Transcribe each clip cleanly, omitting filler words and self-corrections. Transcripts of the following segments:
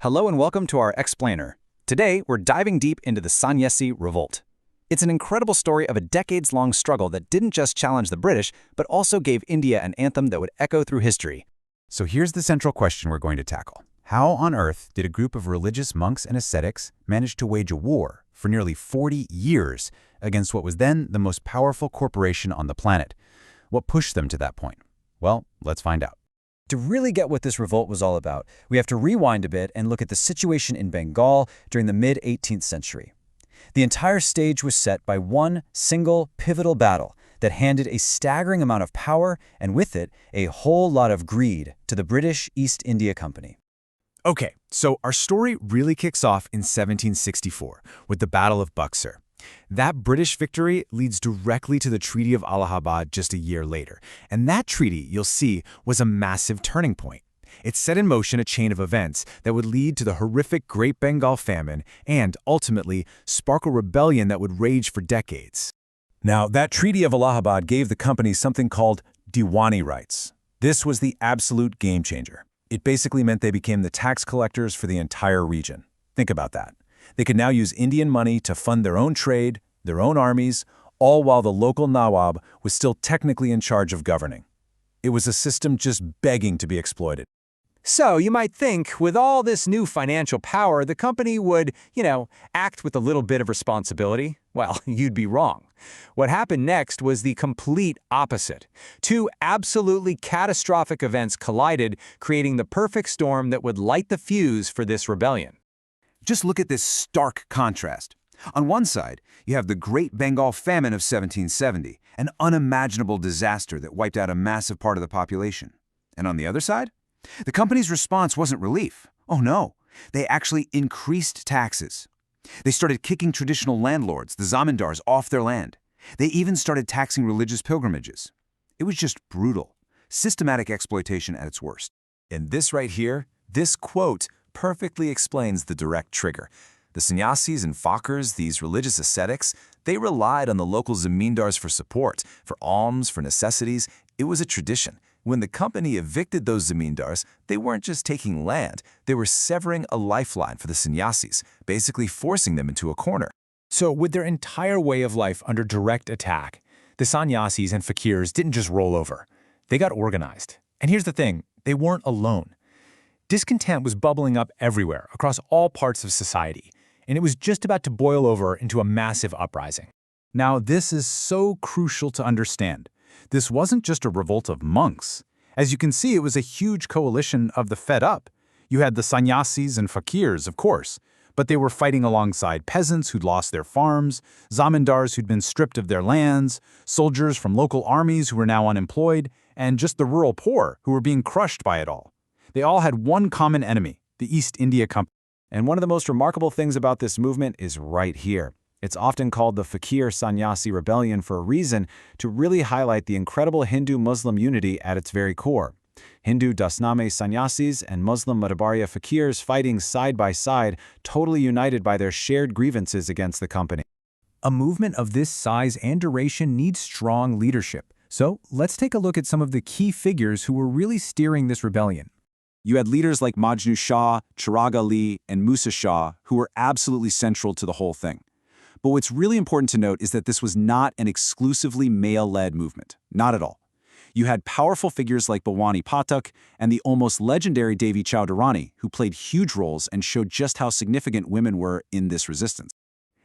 Hello and welcome to our explainer. Today, we're diving deep into the Sanyasi Revolt. It's an incredible story of a decades-long struggle that didn't just challenge the British, but also gave India an anthem that would echo through history. So here's the central question we're going to tackle. How on earth did a group of religious monks and ascetics manage to wage a war for nearly 40 years against what was then the most powerful corporation on the planet? What pushed them to that point? Well, let's find out. To really get what this revolt was all about, we have to rewind a bit and look at the situation in Bengal during the mid-18th century. The entire stage was set by one single pivotal battle that handed a staggering amount of power and with it a whole lot of greed to the British East India Company. Okay, so our story really kicks off in 1764 with the Battle of Buxar. That British victory leads directly to the Treaty of Allahabad just a year later. And that treaty, you'll see, was a massive turning point. It set in motion a chain of events that would lead to the horrific Great Bengal famine and, ultimately, spark a rebellion that would rage for decades. Now, that Treaty of Allahabad gave the company something called Diwani rights. This was the absolute game changer. It basically meant they became the tax collectors for the entire region. Think about that. They could now use Indian money to fund their own trade, their own armies, all while the local Nawab was still technically in charge of governing. It was a system just begging to be exploited. So you might think, with all this new financial power, the company would, act with a little bit of responsibility. Well, you'd be wrong. What happened next was the complete opposite. Two absolutely catastrophic events collided, creating the perfect storm that would light the fuse for this rebellion. Just look at this stark contrast. On one side, you have the Great Bengal Famine of 1770, an unimaginable disaster that wiped out a massive part of the population. And on the other side, the company's response wasn't relief. Oh no, they actually increased taxes. They started kicking traditional landlords, the zamindars, off their land. They even started taxing religious pilgrimages. It was just brutal, systematic exploitation at its worst. And this right here, this quote, perfectly explains the direct trigger. The sannyasis and fakirs, these religious ascetics, they relied on the local zamindars for support, for alms, for necessities. It was a tradition. When the company evicted those zamindars, they weren't just taking land, they were severing a lifeline for the sannyasis, basically forcing them into a corner. So with their entire way of life under direct attack, the sannyasis and fakirs didn't just roll over. They got organized. And here's the thing, they weren't alone. Discontent was bubbling up everywhere, across all parts of society, and it was just about to boil over into a massive uprising. Now, this is so crucial to understand. This wasn't just a revolt of monks. As you can see, it was a huge coalition of the fed up. You had the sannyasis and fakirs, of course, but they were fighting alongside peasants who'd lost their farms, zamindars who'd been stripped of their lands, soldiers from local armies who were now unemployed, and just the rural poor who were being crushed by it all. They all had one common enemy, the East India Company. And one of the most remarkable things about this movement is right here. It's often called the Sanyasi Rebellion for a reason, to really highlight the incredible Hindu-Muslim unity at its very core. Hindu Dasname sannyasis and Muslim Matabaria fakirs fighting side by side, totally united by their shared grievances against the company. A movement of this size and duration needs strong leadership. So let's take a look at some of the key figures who were really steering this rebellion. You had leaders like Majnu Shah, Chirag Ali, and Musa Shah, who were absolutely central to the whole thing. But what's really important to note is that this was not an exclusively male-led movement. Not at all. You had powerful figures like Bhawani Pathak and the almost legendary Devi Chaudhurani, who played huge roles and showed just how significant women were in this resistance.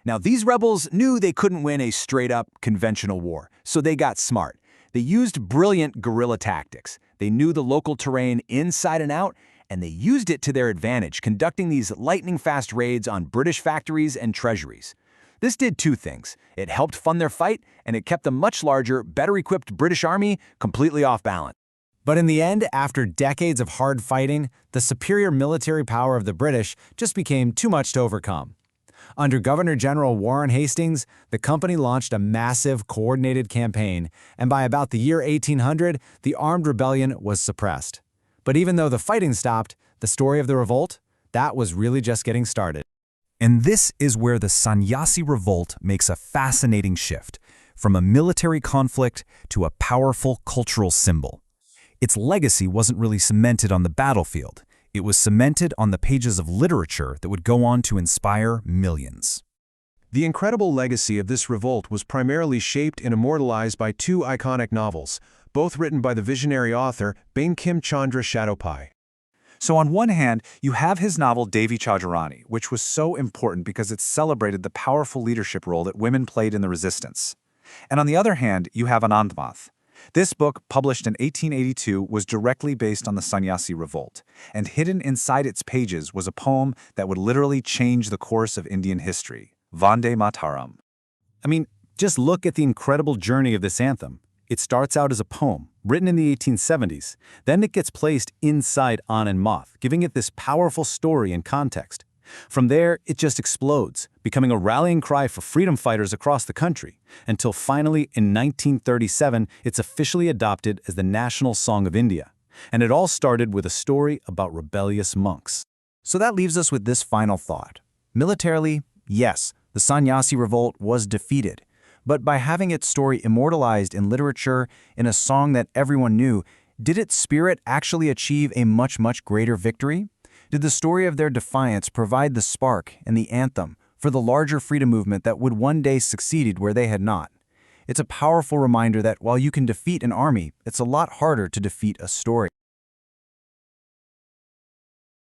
Now, these rebels knew they couldn't win a straight-up conventional war, so they got smart. They used brilliant guerrilla tactics. They knew the local terrain inside and out, and they used it to their advantage, conducting these lightning-fast raids on British factories and treasuries. This did two things. It helped fund their fight, and it kept the much larger, better-equipped British army completely off balance. But in the end, after decades of hard fighting, the superior military power of the British just became too much to overcome. Under Governor-General Warren Hastings, the company launched a massive, coordinated campaign, and by about the year 1800, the armed rebellion was suppressed. But even though the fighting stopped, the story of the revolt, that was really just getting started. And this is where the Sanyasi Revolt makes a fascinating shift, from a military conflict to a powerful cultural symbol. Its legacy wasn't really cemented on the battlefield. It was cemented on the pages of literature that would go on to inspire millions. The incredible legacy of this revolt was primarily shaped and immortalized by two iconic novels, both written by the visionary author Bankim Chandra Chattopadhyay. So on one hand, you have his novel Devi Chaudhurani, which was so important because it celebrated the powerful leadership role that women played in the resistance. And on the other hand, you have Anand Math. This book, published in 1882, was directly based on the Sanyasi Revolt, and hidden inside its pages was a poem that would literally change the course of Indian history, Vande Mataram. I mean, just look at the incredible journey of this anthem. It starts out as a poem, written in the 1870s. Then it gets placed inside Anand Math, giving it this powerful story and context. From there, it just explodes, becoming a rallying cry for freedom fighters across the country, until finally, in 1937, it's officially adopted as the national song of India. And it all started with a story about rebellious monks. So that leaves us with this final thought. Militarily, yes, the Sanyasi Revolt was defeated. But by having its story immortalized in literature, in a song that everyone knew, did its spirit actually achieve a much, much greater victory? Did the story of their defiance provide the spark and the anthem for the larger freedom movement that would one day succeed where they had not? It's a powerful reminder that while you can defeat an army, it's a lot harder to defeat a story.